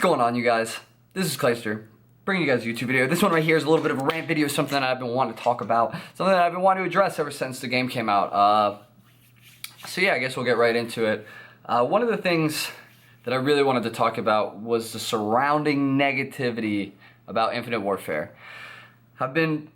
What's going on, you guys? This is Clayster, bringing you guys a YouTube video. This one right here is a little bit of a rant video, something that I've been wanting to talk about, something that I've been wanting to address ever since the game came out. So yeah, I guess we'll get right into it. One of the things that I really wanted to talk about was the surrounding negativity about Infinite Warfare. I've been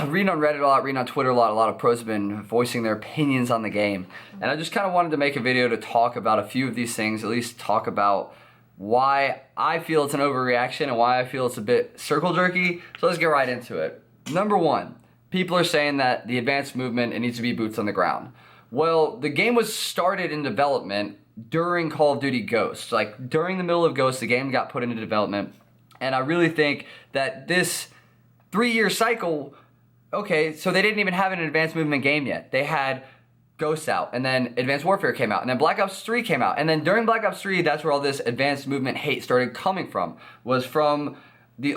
reading on Reddit a lot, reading on Twitter a lot of pros have been voicing their opinions on the game. And I just kind of wanted to make a video to talk about a few of these things, at least talk about why I feel it's an overreaction and why I feel it's a bit circle jerky. So let's get right into it. Number one, people are saying that the advanced movement, it needs to be boots on the ground. Well, the game was started in development during Call of Duty Ghosts. Like during the middle of Ghosts, the game got put into development. And I really think that this 3-year cycle, okay, so they didn't even have an advanced movement game yet. They had Ghosts out, and then Advanced Warfare came out, and then Black Ops 3 came out. And then during Black Ops 3, that's where all this advanced movement hate started coming from, was from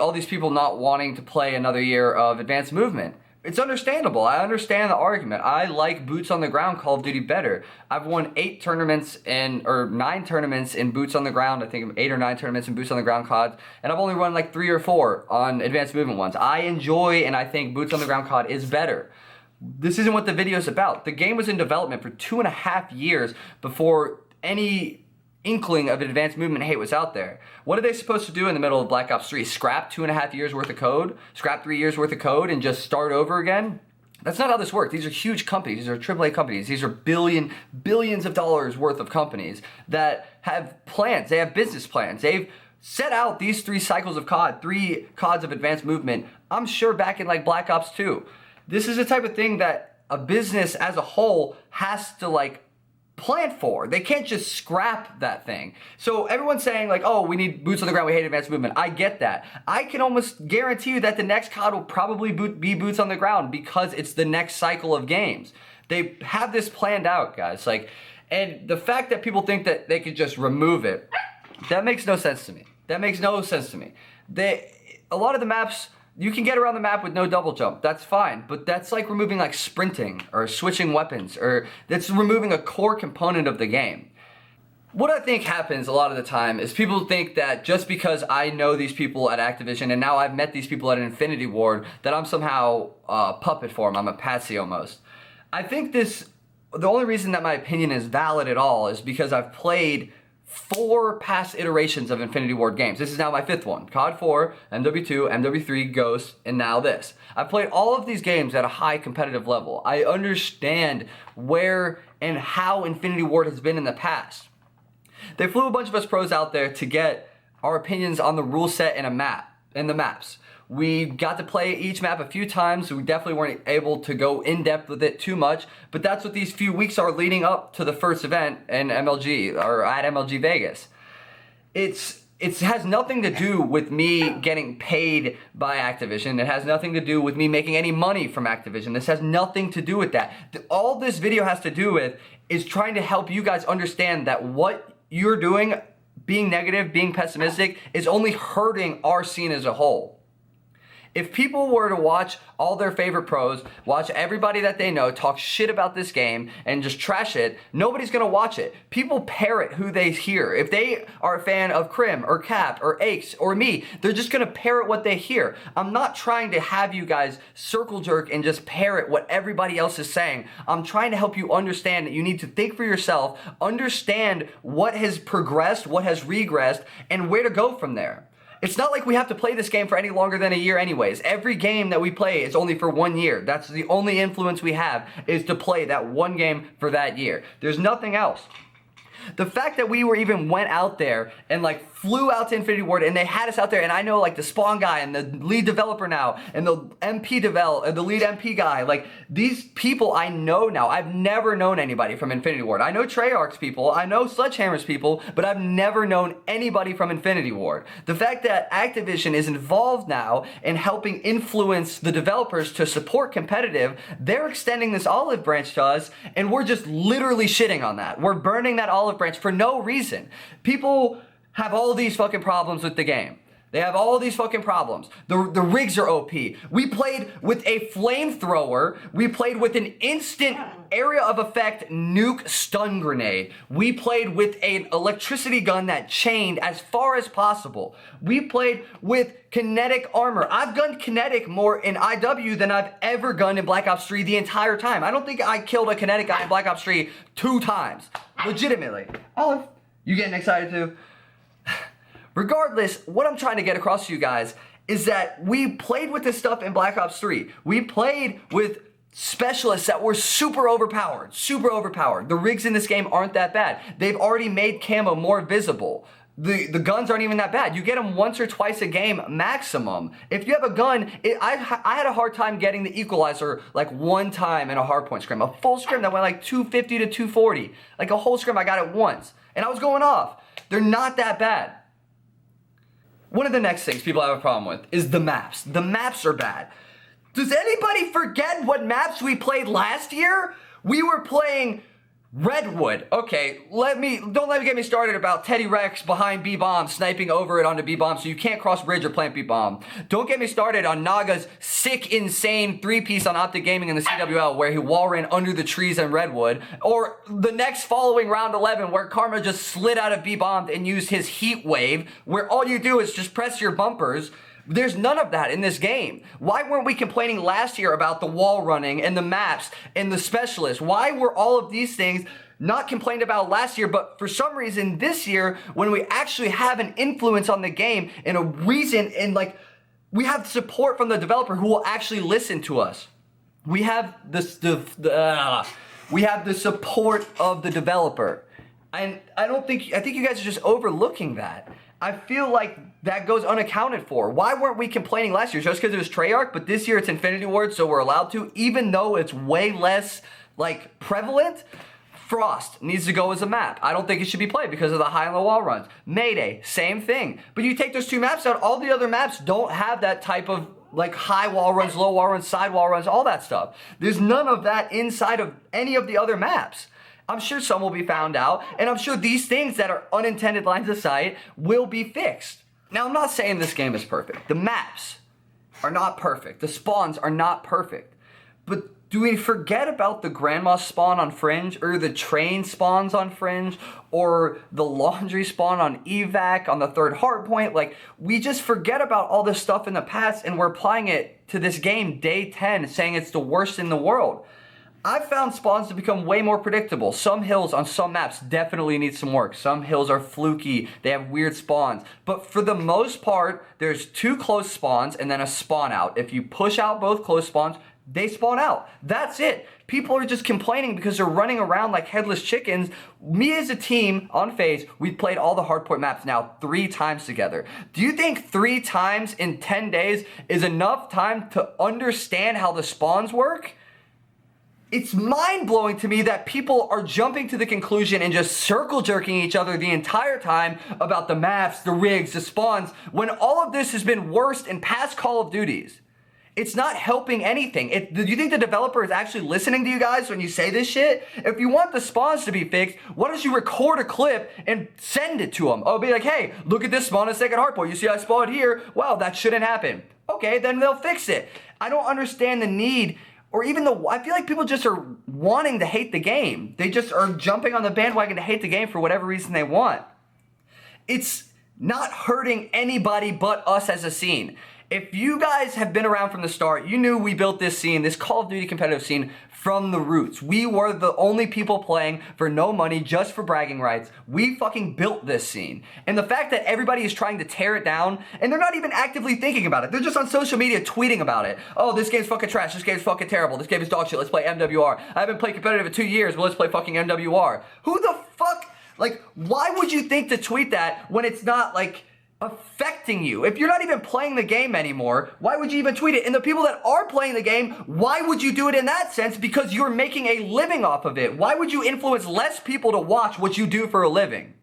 all these people not wanting to play another year of advanced movement. It's understandable. I understand the argument. I like boots on the ground Call of Duty better. I've won 9 tournaments in boots on the ground. I think 8 or 9 tournaments in boots on the ground COD, and I've only run like 3 or 4 on advanced movement ones. I enjoy and I think boots on the ground COD is better. This isn't what the video is about. The game was in development for 2.5 years before any inkling of advanced movement hate was out there. What are they supposed to do in the middle of Black Ops 3? Scrap 2.5 years worth of code? Scrap 3 years worth of code and just start over again? That's not how this works. These are huge companies. These are AAA companies. These are billions of dollars worth of companies that have plans. They have business plans. They've set out these 3 cycles of COD, 3 CODs of advanced movement, I'm sure back in like Black Ops 2. This is the type of thing that a business as a whole has to like plan for. They can't just scrap that thing. So everyone's saying like, oh, we need boots on the ground, we hate advanced movement. I get that. I can almost guarantee you that the next COD will probably be boots on the ground because it's the next cycle of games. They have this planned out, guys. Like, and the fact that people think that they could just remove it, that makes no sense to me. That makes no sense to me. A lot of the maps, you can get around the map with no double jump. That's fine, but that's like removing like sprinting or switching weapons, or that's removing a core component of the game. What I think happens a lot of the time is people think that just because I know these people at Activision and now I've met these people at Infinity Ward, that I'm somehow a puppet for them. I'm a patsy almost. I think the only reason that my opinion is valid at all is because I've played 4 past iterations of Infinity Ward games. This is now my 5th one. COD 4, MW2, MW3, Ghost, and now this. I've played all of these games at a high competitive level. I understand where and how Infinity Ward has been in the past. They flew a bunch of us pros out there to get our opinions on the rule set and the maps. We got to play each map a few times, so we definitely weren't able to go in depth with it too much, but that's what these few weeks are leading up to the first event in MLG, or at MLG Vegas. It has nothing to do with me getting paid by Activision. It has nothing to do with me making any money from Activision. This has nothing to do with that. All this video has to do with is trying to help you guys understand that what you're doing, being negative, being pessimistic, is only hurting our scene as a whole. If people were to watch all their favorite pros, watch everybody that they know talk shit about this game and just trash it, nobody's gonna watch it. People parrot who they hear. If they are a fan of Crim or Cap or Aches or me, they're just gonna parrot what they hear. I'm not trying to have you guys circle jerk and just parrot what everybody else is saying. I'm trying to help you understand that you need to think for yourself, understand what has progressed, what has regressed, and where to go from there. It's not like we have to play this game for any longer than a year anyways. Every game that we play is only for 1 year. That's the only influence we have, is to play that one game for that year. There's nothing else. The fact that we even went out there and like flew out to Infinity Ward and they had us out there, and I know like the Spawn guy and the lead developer now and the the lead MP guy, like these people I know now. I've never known anybody from Infinity Ward. I know Treyarch's people, I know Sledgehammer's people, but I've never known anybody from Infinity Ward. The fact that Activision is involved now in helping influence the developers to support competitive, they're extending this olive branch to us, and we're just literally shitting on that. We're burning that olive branch for no reason. People have all these fucking problems with the game. They have all these fucking problems. The rigs are OP. We played with a flamethrower. We played with an instant area of effect nuke stun grenade. We played with an electricity gun that chained as far as possible. We played with kinetic armor. I've gunned kinetic more in IW than I've ever gunned in Black Ops 3 the entire time. I don't think I killed a kinetic guy in Black Ops 3 2 times. Legitimately. Olive, you getting excited too? Regardless, what I'm trying to get across to you guys is that we played with this stuff in Black Ops 3. We played with specialists that were super overpowered, super overpowered. The rigs in this game aren't that bad. They've already made camo more visible. The guns aren't even that bad. You get them once or twice a game maximum. If you have a gun, I had a hard time getting the equalizer like one time in a hardpoint scrim. A full scrim that went like 250 to 240. Like a whole scrim, I got it once. And I was going off. They're not that bad. One of the next things people have a problem with is the maps. The maps are bad. Does anybody forget what maps we played last year? We were playing Redwood. Okay, don't let me get me started about Teddy Rex behind B-bomb, sniping over it onto B-bomb so you can't cross bridge or plant B-bomb. Don't get me started on Naga's sick, insane 3-piece on Optic Gaming in the CWL where he wall ran under the trees in Redwood. Or the next following round 11 where Karma just slid out of B-bomb and used his heat wave where all you do is just press your bumpers. There's none of that in this game. Why weren't we complaining last year about the wall running and the maps and the specialists? Why were all of these things not complained about last year, but for some reason this year, when we actually have an influence on the game and a reason, and like we have support from the developer who will actually listen to us. We have we have the support of the developer. And I think you guys are just overlooking that. I feel like that goes unaccounted for. Why weren't we complaining last year? Just because it was Treyarch, but this year it's Infinity Ward, so we're allowed to, even though it's way less like prevalent. Frost needs to go as a map. I don't think it should be played because of the high and low wall runs. Mayday, same thing. But you take those two maps out, all the other maps don't have that type of like high wall runs, low wall runs, side wall runs, all that stuff. There's none of that inside of any of the other maps. I'm sure some will be found out, and I'm sure these things that are unintended lines of sight will be fixed. Now, I'm not saying this game is perfect. The maps are not perfect. The spawns are not perfect. But do we forget about the grandma spawn on Fringe, or the train spawns on Fringe, or the laundry spawn on Evac on the third hardpoint? Like, we just forget about all this stuff in the past, and we're applying it to this game day 10, saying it's the worst in the world. I've found spawns to become way more predictable. Some hills on some maps definitely need some work. Some hills are fluky. They have weird spawns. But for the most part, there's 2 close spawns and then a spawn out. If you push out both close spawns, they spawn out. That's it. People are just complaining because they're running around like headless chickens. Me as a team on FaZe, we've played all the hardpoint maps now 3 times together. Do you think 3 times in 10 days is enough time to understand how the spawns work? It's mind-blowing to me that people are jumping to the conclusion and just circle jerking each other the entire time about the maps, the rigs, the spawns, when all of this has been worse in past Call of Duties. It's not helping anything. Do you think the developer is actually listening to you guys when you say this shit? If you want the spawns to be fixed, why don't you record a clip and send it to them? Oh, be like, hey, look at this spawn in second hardpoint. You see I spawned here? Wow, that shouldn't happen. Okay, then they'll fix it. I don't understand the need. Or even I feel like people just are wanting to hate the game. They just are jumping on the bandwagon to hate the game for whatever reason they want. It's not hurting anybody but us as a scene. If you guys have been around from the start, you knew we built this scene, this Call of Duty competitive scene, from the roots. We were the only people playing for no money, just for bragging rights. We fucking built this scene. And the fact that everybody is trying to tear it down, and they're not even actively thinking about it. They're just on social media tweeting about it. Oh, this game's fucking trash. This game's fucking terrible. This game is dog shit. Let's play MWR. I haven't played competitive in 2 years, but let's play fucking MWR. Who the fuck? Like, why would you think to tweet that when it's not, like, affecting you? If you're not even playing the game anymore, why would you even tweet it? And the people that are playing the game, why would you do it in that sense? Because you're making a living off of it. Why would you influence less people to watch what you do for a living?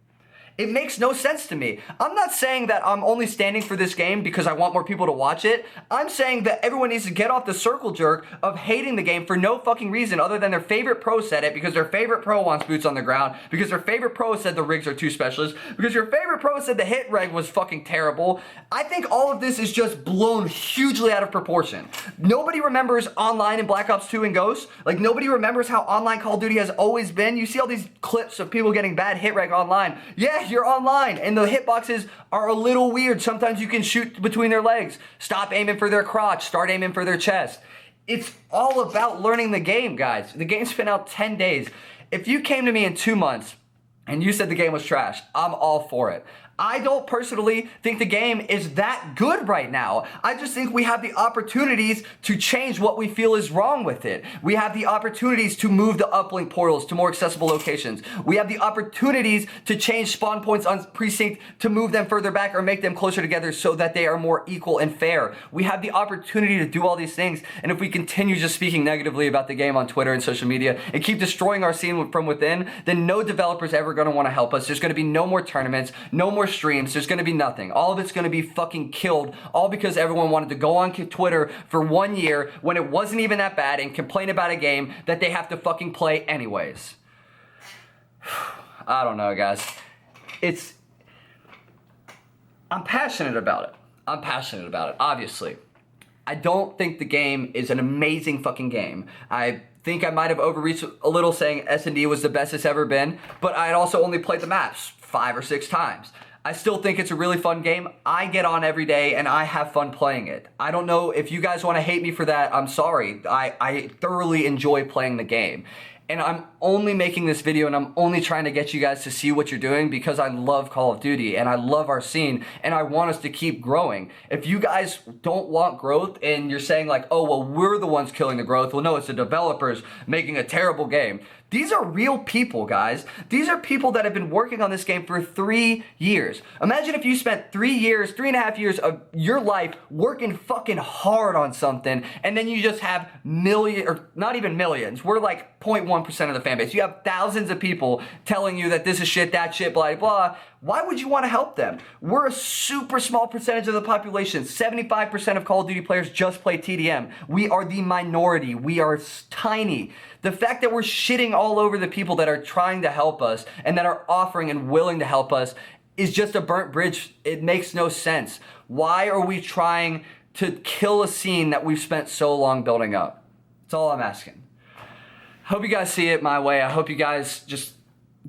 It makes no sense to me. I'm not saying that I'm only standing for this game because I want more people to watch it. I'm saying that everyone needs to get off the circle jerk of hating the game for no fucking reason other than their favorite pro said it, because their favorite pro wants boots on the ground, because their favorite pro said the rigs are too specialist, because your favorite pro said the hit reg was fucking terrible. I think all of this is just blown hugely out of proportion. Nobody remembers online in Black Ops 2 and Ghost. Like, nobody remembers how online Call of Duty has always been. You see all these clips of people getting bad hit reg online. Yeah, you're online, and the hitboxes are a little weird. Sometimes you can shoot between their legs. Stop aiming for their crotch, start aiming for their chest. It's all about learning the game, guys. The game's been out 10 days. If you came to me in 2 months and you said the game was trash, I'm all for it. I don't personally think the game is that good right now. I just think we have the opportunities to change what we feel is wrong with it. We have the opportunities to move the uplink portals to more accessible locations. We have the opportunities to change spawn points on Precinct to move them further back or make them closer together so that they are more equal and fair. We have the opportunity to do all these things, and if we continue just speaking negatively about the game on Twitter and social media and keep destroying our scene from within, then no developer's ever going to want to help us. There's going to be no more tournaments, no more streams, there's going to be nothing. All of it's going to be fucking killed, all because everyone wanted to go on Twitter for 1 year when it wasn't even that bad and complain about a game that they have to fucking play anyways. I don't know, guys. I'm passionate about it. I'm passionate about it, obviously. I don't think the game is an amazing fucking game. I think I might have overreached a little saying S&D was the best it's ever been, but I had also only played the maps 5 or 6 times. I still think it's a really fun game. I get on every day and I have fun playing it. I don't know if you guys want to hate me for that. I'm sorry. I thoroughly enjoy playing the game. And I'm only making this video and I'm only trying to get you guys to see what you're doing because I love Call of Duty and I love our scene and I want us to keep growing. If you guys don't want growth and you're saying like, oh, well, we're the ones killing the growth. Well, no, it's the developers making a terrible game. These are real people, guys. These are people that have been working on this game for 3 years. Imagine if you spent 3.5 years of your life working fucking hard on something, and then you just have millions, or not even millions. We're like 0.1% of the fan base. You have thousands of people telling you that this is shit, that shit, blah, blah. Why would you want to help them? We're a super small percentage of the population. 75% of Call of Duty players just play TDM. We are the minority. We are tiny. The fact that we're shitting all over the people that are trying to help us and that are offering and willing to help us is just a burnt bridge. It makes no sense. Why are we trying to kill a scene that we've spent so long building up? That's all I'm asking. Hope you guys see it my way. I hope you guys just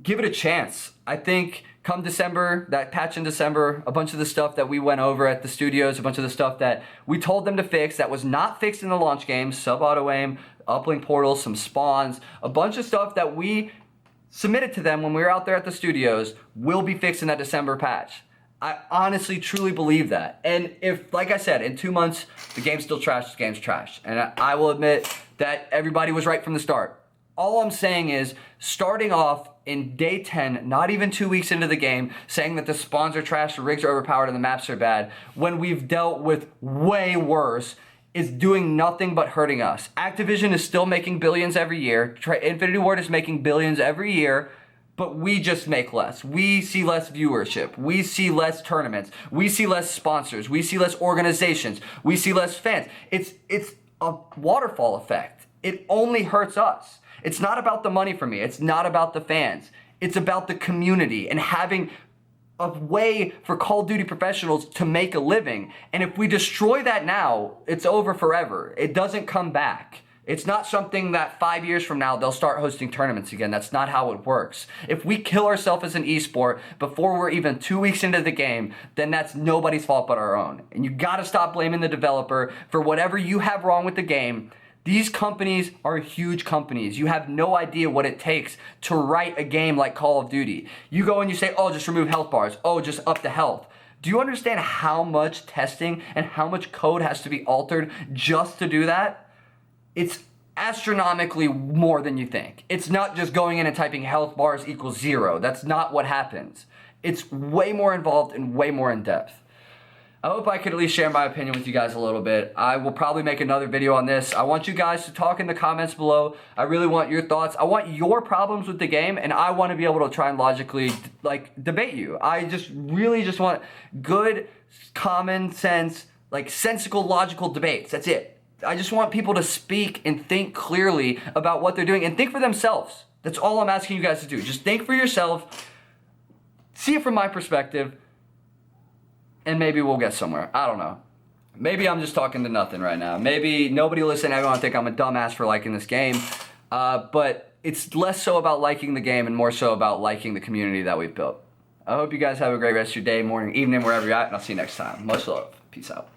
give it a chance. I think come December, that patch in December, a bunch of the stuff that we went over at the studios, a bunch of the stuff that we told them to fix that was not fixed in the launch game, sub-auto aim, uplink portals, some spawns, a bunch of stuff that we submitted to them when we were out there at the studios will be fixed in that December patch. I honestly, truly believe that. And if, like I said, in 2 months, the game's still trash, the game's trash. And I will admit that everybody was right from the start. All I'm saying is, starting off in day 10, not even 2 weeks into the game, saying that the spawns are trash, the rigs are overpowered, and the maps are bad, when we've dealt with way worse, is doing nothing but hurting us. Activision is still making billions every year. Infinity Ward is making billions every year, but we just make less. We see less viewership. We see less tournaments. We see less sponsors. We see less organizations. We see less fans. It's a waterfall effect. It only hurts us. It's not about the money for me. It's not about the fans. It's about the community and having a way for Call of Duty professionals to make a living. And if we destroy that now, it's over forever. It doesn't come back. It's not something that 5 years from now they'll start hosting tournaments again. That's not how it works. If we kill ourselves as an esport before we're even 2 weeks into the game, then that's nobody's fault but our own. And you gotta stop blaming the developer for whatever you have wrong with the game. These companies are huge companies. You have no idea what it takes to write a game like Call of Duty. You go and you say, oh, just remove health bars. Oh, just up the health. Do you understand how much testing and how much code has to be altered just to do that? It's astronomically more than you think. It's not just going in and typing health bars equals 0. That's not what happens. It's way more involved and way more in depth. I hope I could at least share my opinion with you guys a little bit. I will probably make another video on this. I want you guys to talk in the comments below. I really want your thoughts. I want your problems with the game, and I want to be able to try and logically, like, debate you. I just really just want good, common sense, like, sensical, logical debates. That's it. I just want people to speak and think clearly about what they're doing and think for themselves. That's all I'm asking you guys to do. Just think for yourself, see it from my perspective, and maybe we'll get somewhere. I don't know. Maybe I'm just talking to nothing right now. Maybe nobody listening, everyone think I'm a dumbass for liking this game. But it's less so about liking the game and more so about liking the community that we've built. I hope you guys have a great rest of your day, morning, evening, wherever you're at, and I'll see you next time. Much love. Peace out.